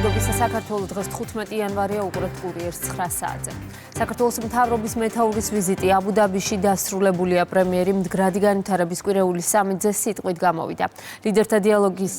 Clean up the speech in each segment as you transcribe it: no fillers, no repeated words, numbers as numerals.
მშვიდობის საქართველოს დღეს 15 იანვარია უყურებთ კურიერს 9 საათზე. საქართველოს მთავრობის მეთაურის ვიზიტი აბუ-დაბიში დასრულებულია. პრემიერი მდგრადი განვითარების კვირეული სამიტზე სიტყვით გამოვიდა. ლიდერთა დიალოგის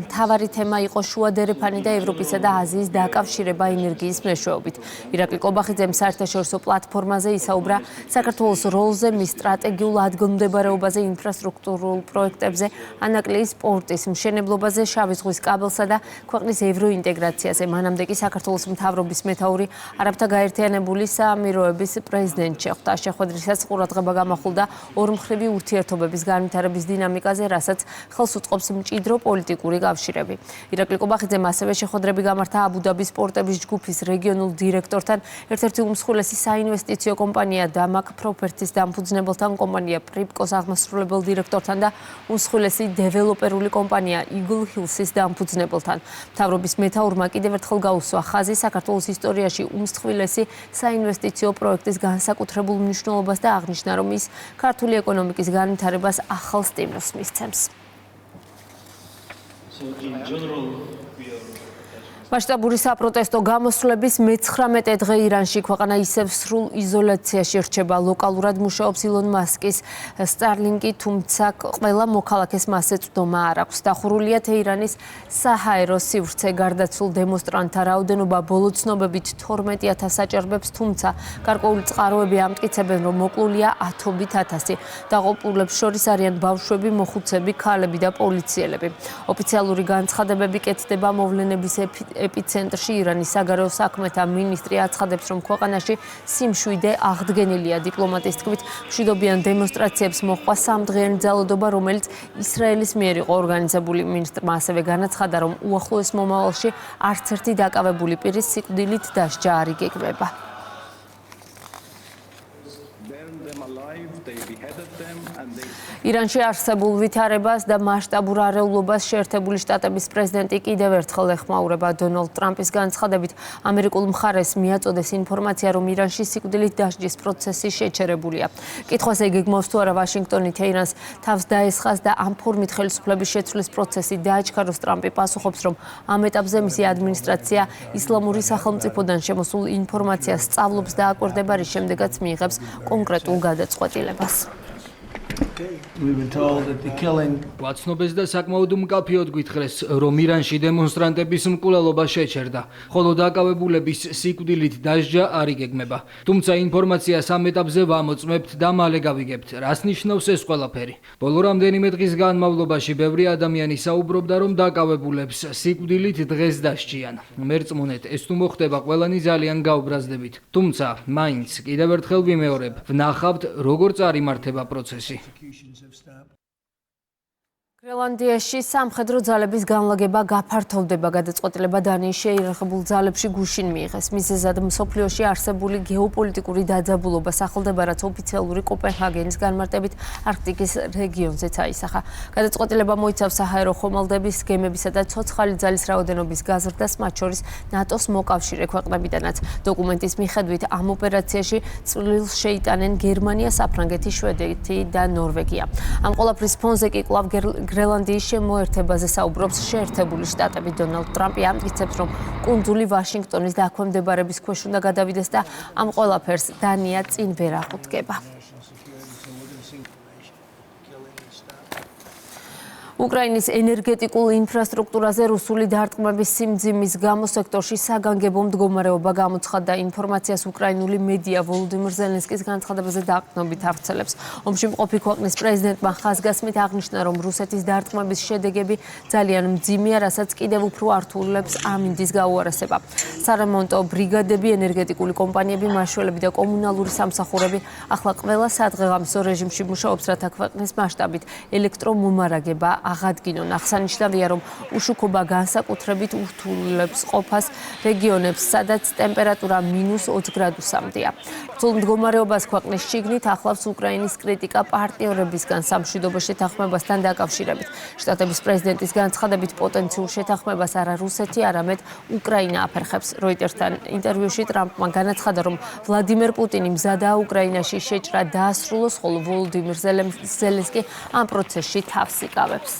მთავარი თემა იყო შუადერეფანი და ევროპისა და აზიის დაკავშირება ენერგიის მეშვეობით. ირაკლი კობახიძემ საერთაშორისო პლატფორმაზე ისაუბრა საქართველოს როლზე, მის სტრატეგიულ ადგილმდებარეობაზე, ინფრასტრუქტურულ პროექტებზე, ანაკლიის პორტის მშენებლობაზე, შავი ზღვის კაბელსა და ქვეყნის ევროინტეგრაციაზე. მანამდე კი საქართველოს მთავრობის მეთაური არაბთა გაერთიანებული საამიროების პრეზიდენტ შეხვდა. შეხვედრისას ყურადღება გამახვილდა ორმხრივი ურთიერთობების განვითარების დინამიკაზე, რასაც ხელს უწყობს მჭიდრო პოლიტიკური კავშირები. ირაკლი კობახიძემ ასევე შეხვედრები გამართა აბუ-დაბის პორტების ჯგუფის რეგიონულ დირექტორთან, ერთ-ერთი უმსხვილესი საინვესტიციო კომპანია დამაკ პროპერტის დამფუძნებელთან, კომპანია პრიპკოს აღმასრულებელ დირექტორთან და უმსხვილესი დეველოპერული კომპანია იგლ ჰილსის დამფუძნებელთან. მთავრობის მეთაურმა კიდევ ერთხელ გაუსვა ხაზი საქართველოს ისტორიაში უმსხვილესი საინვესტიციო პროექტის განსაკუთრებულ მნიშვნელობას და აღნიშნა, რომ ის ქართული ეკონომიკის განვითარებას ახალ სტიმულს მისცემს. მასშტაბური საპროტესტო გამოსვლების მე-19 დღე ირანში ქვეყანა ისევ სრულ იზოლაციაში რჩება. ლოკალურად მუშაობს ილონ მასკის სტარლინკი, თუმცა ყველა მოქალაქეს მასზე წვდომა არ აქვს. დახურულია თეირანის საჰაერო სივრცე. გარდაცვლილ დემონსტრანტთა რაოდენობა ბოლო ცნობებით 12,000 აჭარბებს, თუმცა გარკვეული წყაროები ამტკიცებენ, რომ მოკლულია ათობით ათასი. დაღუპულებს შორის არიან ბავშვები, მოხუცები, ქალები და პოლიციელები. ოფიციალური განცხადებები კეთდება მოვლენების ეპიცენტრში. ირანის საგარეო საქმეთა მინისტრი აცხადებს, რომ ქვეყანაში სიმშვიდე აღდგენილია. დიპლომატის თქმით, მშვიდობიან დემონსტრაციებს მოჰყვა სამდღიანი ძალადობა, რომელიც ისრაელის მიერ იყო ორგანიზებული. მინისტრმა ასევე განაცხადა, რომ უახლოეს მომავალში არც ერთი დაკავებული პირის სიკვდილით დასჯა არ იგეგმება. ირანში არსებულ ვითარებას და მასშტაბურ არეულობას შეერთებული შტატების პრეზიდენტი კიდევ ერთხელ ეხმაურება. დონალდ ტრამპის განცხადებით, ამერიკულ მხარეს მიაწოდეს ინფორმაცია, რომ ირანში სიკვდილით დასჯის პროცესი შეჩერებულია. კითხვას ეგეგმავს თუ არა ვაშინგტონი თეირანს თავს დაესხას და ამ ფორმით ხელისუფლების შეცვლის პროცესი დააჩქაროს. ტრამპი პასუხობს, რომ ამ ეტაპზე მისი ადმინისტრაცია ისლამური სახელმწიფოდან შემოსულ ინფორმაციას სწავლობს და აკვირდება, რის შემდეგაც მიიღებს კონკრეტულ გადაწყვეტილებას. ვაცნობეს და საკმაოდ მკაფიოდ გვითხრეს, რომ ირანში დემონსტრანტების მკვლელობა შეჩერდა, ხოლო დაკავებულების სიკვდილით დასჯა არ იგეგმება. თუმცა ინფორმაციას ამ ეტაპზე ვამოწმებთ და მალე გავიგებთ, რას ნიშნავს ეს ყველაფერი. ბოლო რამდენიმე დღის განმავლობაში ბევრი ადამიანი საუბრობდა, რომ დაკავებულებს სიკვდილით დღეს დასჯიან. მერწმუნეთ, ეს თუ მოხდება, ყველანი ძალიან გაუბრაზდებით. თუმცა მაინც კიდევ ერთხელ ვიმეორებ, ვნახავთ, როგორ წარიმართება პროცესი. გრენლანდიაში სამხედრო ძალების განლაგება გაფართოვდება. გადაწყვეტილება დანიის შეიარაღებულ ძალებში გუშინ მიიღეს. მიზეზად მსოფლიოში არსებული გეოპოლიტიკური დაძაბულობა სახელდება, რაც ოფიციალური კოპენჰაგენის განმარტებით არქტიკის რეგიონზეც აისახა. გადაწყვეტილება მოიცავს საჰაერო ხომალდების, გემებისა და ცოცხალი ძალის რაოდენობის გაზრდას, მათ შორის ნატოს მოკავშირე ქვეყნებიდანაც. დოკუმენტის მიხედვით ამ ოპერაციაში წვლილს შეიტანენ გერმანია, საფრანგეთი, შვედეთი და ნორვეგია. ამ ყველაფრის ფონზე კი კვლავ გრენლანდიის შემოერთებაზე საუბრობს შეერთებული შტატები. დონალდ ტრამპი ამტკიცებს, რომ კუნძული ვაშინგტონის დაქვემდებარების ქვეშ უნდა გადავიდეს და ამ ყველაფერს დანია წინ ვერ აღუდგება. უკრაინის ენერგეტიკულ ინფრასტრუქტურაზე რუსული დარტყმების სიმძიმის გამო სექტორში საგანგებო მდგომარეობა გამოცხადდა. ინფორმაციას უკრაინული მედია ვოლოდიმირ ზელენსკის განცხადებაზე დაყრდნობით ავრცელებს. ომში მყოფი ქვეყნის პრეზიდენტმა ხაზგასმით აღნიშნა, რომ რუსეთის დარტყმების შედეგები ძალიან მძიმეა, რასაც კიდევ უფრო ართულებს ამინდის გაუარესება. სარემონტო ბრიგადები, ენერგეტიკული კომპანიები, მაშველები და კომუნალური სამსახურები ახლა ყველა სადღეღამისო რეჟიმში მუშაობს, რათა ქვეყნის მასშტაბით ელექტრომომარაგება აღადგინონ. აღსანიშნავია, რომ უშუქობა განსაკუთრებით ურთულებს ყოფას რეგიონებს, სადაც ტემპერატურა -20 გრადუსამდეა. რთულ მდგომარეობას ქვეყნის შიგნით ახლავს უკრაინის კრიტიკა პარტნიორებისგან სამშვიდობო შეთანხმებასთან დაკავშირებით. შტატების პრეზიდენტის განცხადებით, პოტენციურ შეთანხმებას არა რუსეთი, არამედ უკრაინა აფერხებს. როიტერსთან ინტერვიუში ტრამპმა განაცხადა, რომ ვლადიმერ პუტინი მზადაა უკრაინაში შეჭრა დაასრულოს, ხოლო ვოლოდიმირ ზელენსკი ამ პროცესში თავს იკავებს.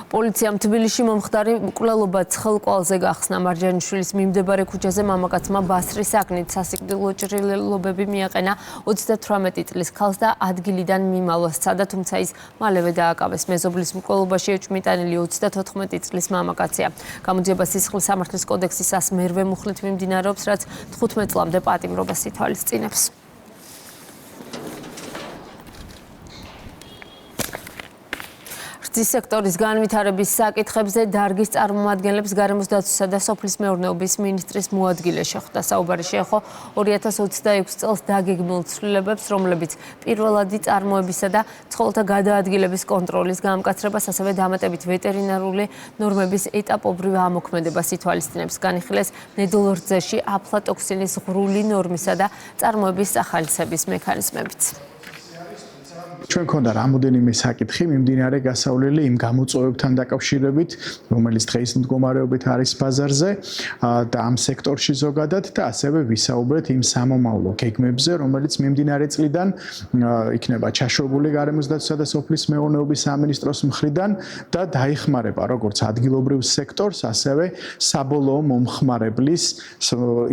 პოლიციამ თბილისში მომხდარი მკვლელობა ცხელყვალზე გახსნა. მარჯანიშვილის მიმდებარე ქუჩაზე მამაკაცმა ბასრის აკნით სასიკვდილო ჭრილობები მიაყენა 38 წლის ქალს და ადგილიდან მიმალვა სცადა, თუმცა ის მალევე დააკავეს. მეზობლის მკვლელობაში ეჭვმიტანილი 34 წლის მამაკაცია. გამოძიება სისხლის სამართლის კოდექსის 108 მუხლით მიმდინარეობს, რაც 15 წლამდე პატიმრობას ითვალისწინებს. რძის სექტორის განვითარების საკითხებზე დარგის წარმომადგენლებს გარემოს დაცვისა და სოფლის მეურნეობის მინისტრის მოადგილე შეხვდა. საუბარი შეეხო 2026 წელს დაგეგმილ ცვლილებებს, რომლებიც პირველადი წარმოებისა და ცხოველთა გადაადგილების კონტროლის გამკაცრებას, ასევე დამატებით ვეტერინარული ნორმების ეტაპობრივ ამოქმედებას ითვალისწინებს. განიხილეს ნედლ რძეში აფლატოქსინის ღრული ნორმისა და წარმოების სახალისების მექანიზმებიც. ჩვენ ქონდა რამოდენიმე საკითხი მიმდინარე გასავლელი იმ გამოწვევებთან დაკავშირებით, რომელიც დღეს მდგომარეობით არის ბაზარზე და ამ სექტორში ზოგადად და ასევე ვისაუბრეთ იმ სამომავლო გეგმებზე, რომელიც მიმდინარე წლიდან იქნება ჩაშვებული გარემოს დაცვისა და სოფლის მეურნეობის სამინისტროს მხრიდან და დაიხმარება როგორც ადგილობრივ სექტორს, ასევე საბოლოო მომხმარებლის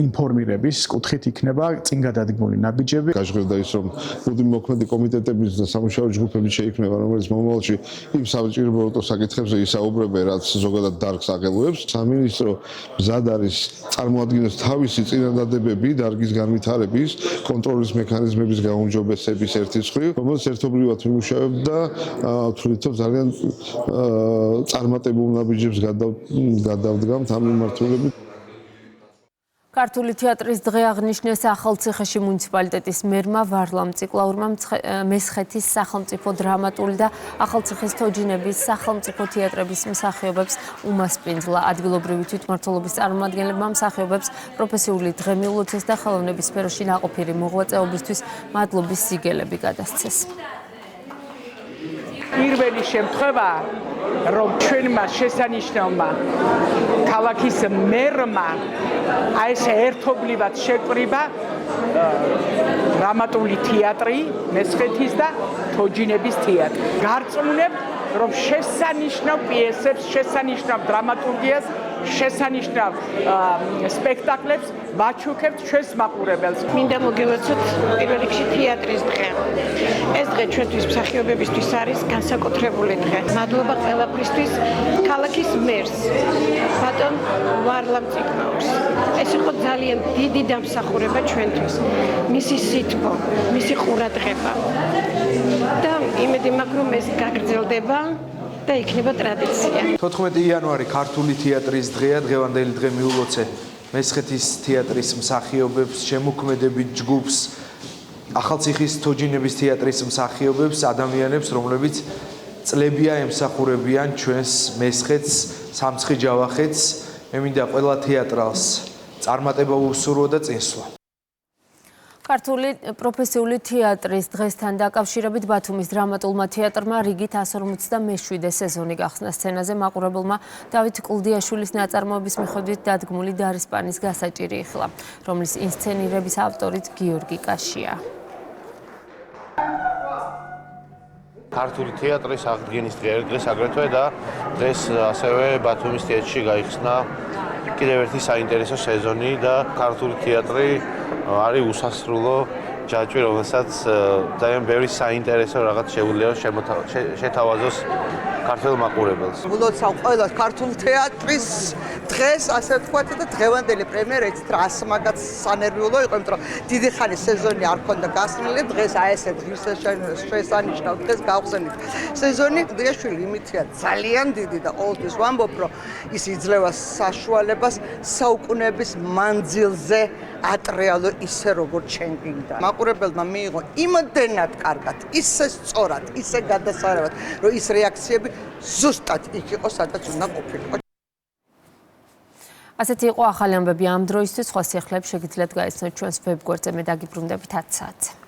ინფორმირების კუთხით იქნება წინ გადადგმული ნაბიჯები. გაჟღერდა ის, რომ მოქმედი კომიტეტების და სამუშაო ჯგუფები შეიქმნება, რომელიც მომავალში იმ საჭირო საკითხებზე ისაუბრებენ, რაც ზოგადად დარგს აღელვებს. სამინისტრო მზად არის წარმოადგინოს თავისი წინადადებები დარგის განვითარების, კონტროლის მექანიზმების გაუმჯობესების ერთი მხრივ, რომელიც ერთობლივად მიმუშავებდა და თვითონ ძალიან წარმატებულ ნაბიჯებს გადავდგამთ ამ მიმართულებით. ქართული თეატრის დღე აღნიშნეს ახალციხეში მუნიციპალიტეტის მერმა ვარლამ ციკლაურმა მესხეთის სახელმწიფო დრამატული და ახალციხის თოჯინების სახელმწიფო თეატრების მსახიობებს უმასპინძლა. ადგილობრივი თვითმმართველობის წარმომადგენლებმა მსახიობებს პროფესიული დღე მიულოცეს და ხელოვნების სფეროში ნაყოფიერი მოღვაწეობისთვის მადლობის სიგელები გადასცეს. პირველი შემთხვევა, რომ ჩვენმა შესანიშნავმა ქალაქის მერმა აი ეს ერთობლივად შეკვრიბა დრამატული თეატრი, მესხეთის და თოჯინების თეატრი. გარწმუნებთ, რომ შესანიშნავ პიესებს, შესანიშნავ დრამატურგიას, შესანიშნავ სპექტაკლებს ვაჩუქებთ ჩვენს მაყურებელს. მინდა მოგილოცოთ პირველ რიგში თეატრის დღე. ეს დღე ჩვენთვის მსახიობებისთვის არის განსაკუთრებული დღე. მადლობა ყველაფრისთვის ქალაქის მერს, ბატონ ვარლამ ციკლაურს. ეს იყო ძალიან დიდი დამსახურება ჩვენთვის. მისი სითბო, მისი ყურადღება. და იმედი მაქვს, რომ ეს გაგრძელდება და იქნება ტრადიცია. 14 იანვარი ქართული თეატრის დღეა, დღევანდელი დღე მიულოცე მესხეთის თეატრის მსახიობებს, შემოქმედებით ჯგუფს, ახალციხის თოჯინების თეატრის მსახიობებს, ადამიანებს, რომლებიც წლებია ემსახურებიან ჩვენს მესხეთს, სამცხი ჯავახეთს. მე მინდა ყველა თეატრალს წარმატება უსურვო და წინსვლა. ქართული პროფესიული თეატრის დღესთან დაკავშირებით ბათუმის დრამატულმა თეატრმა რიგით 157 სეზონი გახსნა. სცენაზე მაყურებელმა დავით კლდიაშვილის ნაწარმოების მიხედვით დადგმული დარისპანის გასაჭირი იხილა, რომლის ინსცენირების ავტორიც გიორგი კაშია. ქართული თეატრის აღდგენის დღეს აგრეთვე და დღეს ასევე ბათუმის თეატრში გაიხსნა კიდევ ერთი საინტერესო სეზონი და ქართული თეატრი არის უსასრულო ჯაჭვი, რომელსაც ძალიან ბევრი საინტერესო რაღაც შეუძლია შეთავაზოს ქართულ მაყურებელს. ულოცავ ყველას ქართული თეატრის დღეს, ასე ვთქვათ, და დღევანდელი პრემიერით რას მაგაც სანერვიულო იყო, იმიტომ რომ დიდი ხანი სეზონი არ ქონდა გასვლილი, დღეს აი ესე შესანიშნავ დღეს გავხსენით. სეზონი დიაშვილი იმითია ძალიან დიდი და ყოველთვის ვამბობ, რომ ის იძლევა საშუალებას საუკუნეების მანძილზე ატრიალო ისე როგორ ჩვენ გინდა. მაყურებელმა მიიღო იმდენად კარგად, ისე სწორად, ისე გადასარევად, რომ ის რეაქციები ზუსტად იქ იყო, სადაც უნდა ყოფილიყო. ასეთი იყო ახალი ამბები ამ დროისთვის. სხვა სიახლეებს შეგიძლიათ გაიცნოთ ჩვენს ვებგვერდზე. მე დაგიბრუნდებით 10 საათზე.